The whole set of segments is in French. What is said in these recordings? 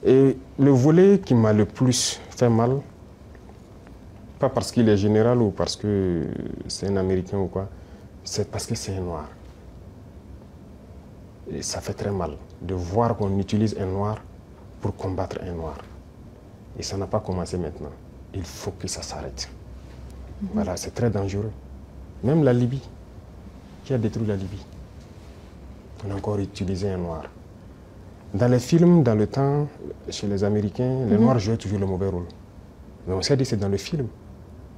Et le volet qui m'a le plus fait mal, pas parce qu'il est général ou parce que c'est un Américain ou quoi, c'est parce que c'est un noir. Et ça fait très mal de voir qu'on utilise un noir pour combattre un noir. Et ça n'a pas commencé maintenant. Il faut que ça s'arrête. Voilà, c'est très dangereux. Même la Libye, qui a détruit la Libye, on a encore utilisé un noir. Dans les films, dans le temps, chez les Américains, les Noirs jouaient toujours le mauvais rôle. Mais on s'est dit c'est dans le film.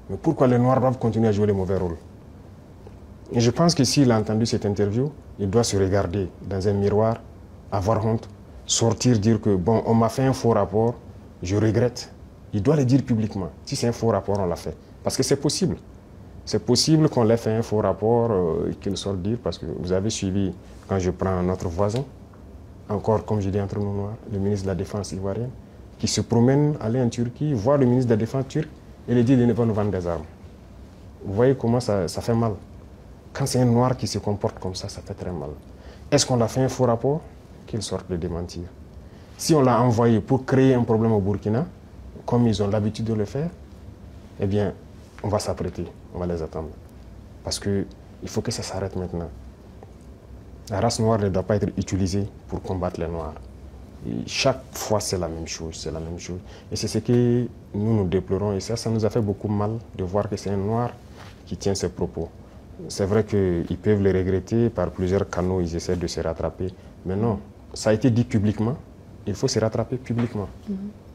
Mais pourquoi les Noirs doivent continuer à jouer le mauvais rôle? Et je pense que s'il a entendu cette interview, il doit se regarder dans un miroir, avoir honte, sortir, dire que bon, on m'a fait un faux rapport, je regrette. Il doit le dire publiquement. Si c'est un faux rapport, on l'a fait. Parce que c'est possible. C'est possible qu'on l'ait fait un faux rapport et qu'il sorte dire, parce que vous avez suivi, quand je prends notre voisin, encore comme je dis entre nous noirs, le ministre de la Défense ivoirien, qui se promène, aller en Turquie, voir le ministre de la Défense turc et lui dit de ne pas nous vendre des armes. Vous voyez comment ça fait mal. Quand c'est un noir qui se comporte comme ça fait très mal. Est-ce qu'on a fait un faux rapport? Qu'il sorte de démentir. Si on l'a envoyé pour créer un problème au Burkina, comme ils ont l'habitude de le faire, eh bien, on va s'apprêter, on va les attendre. Parce qu'il faut que ça s'arrête maintenant. La race noire ne doit pas être utilisée pour combattre les noirs. Et chaque fois, c'est la même chose, c'est la même chose. Et c'est ce que nous déplorons. Et ça nous a fait beaucoup mal de voir que c'est un noir qui tient ces propos. C'est vrai qu'ils peuvent les regretter, par plusieurs canaux, ils essaient de se rattraper. Mais non, ça a été dit publiquement, il faut se rattraper publiquement.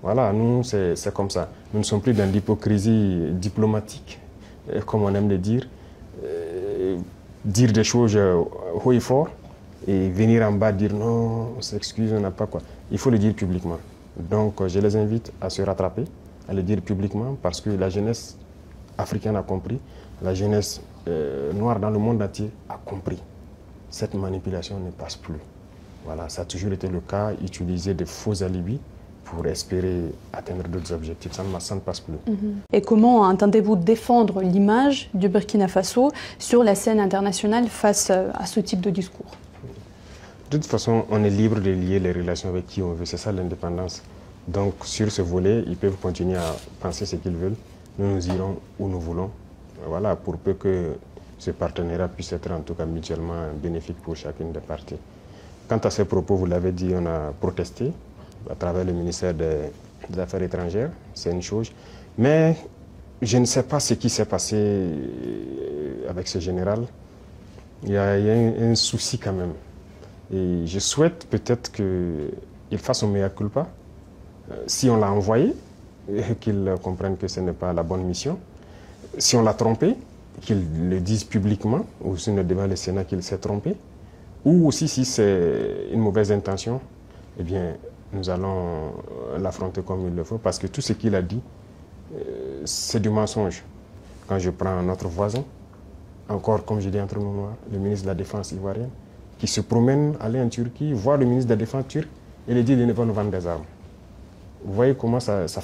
Voilà, nous, c'est comme ça. Nous ne sommes plus dans l'hypocrisie diplomatique, comme on aime le dire. Dire des choses haut et fort, et venir en bas dire non, on s'excuse, on n'a pas quoi. Il faut le dire publiquement. Donc, je les invite à se rattraper, à le dire publiquement, parce que la jeunesse africaine a compris, la jeunesse noire dans le monde entier a compris. Cette manipulation ne passe plus. Voilà, ça a toujours été le cas, utiliser des faux alibis pour espérer atteindre d'autres objectifs. Ça ne passe plus. Et comment entendez-vous défendre l'image du Burkina Faso sur la scène internationale face à ce type de discours? De toute façon, on est libre de lier les relations avec qui on veut. C'est ça l'indépendance. Donc, sur ce volet, ils peuvent continuer à penser ce qu'ils veulent. Nous irons où nous voulons. Voilà, pour peu que ce partenariat puisse être en tout cas mutuellement bénéfique pour chacune des parties. Quant à ces propos, vous l'avez dit, on a protesté à travers le ministère des Affaires étrangères, c'est une chose. Mais je ne sais pas ce qui s'est passé avec ce général. Il y a un souci quand même. Et je souhaite peut-être qu'il fasse un mea culpa. Si on l'a envoyé, qu'il comprenne que ce n'est pas la bonne mission. Si on l'a trompé, qu'il le dise publiquement, ou sinon devant le Sénat qu'il s'est trompé. Ou aussi si c'est une mauvaise intention, eh bien, nous allons l'affronter comme il le faut, parce que tout ce qu'il a dit, c'est du mensonge. Quand je prends notre voisin, encore comme je dis entre nous noirs, le ministre de la Défense ivoirienne, qui se promène, aller en Turquie, voir le ministre de la Défense turc et lui dit de ne pas nous vendre des armes. Vous voyez comment ça fait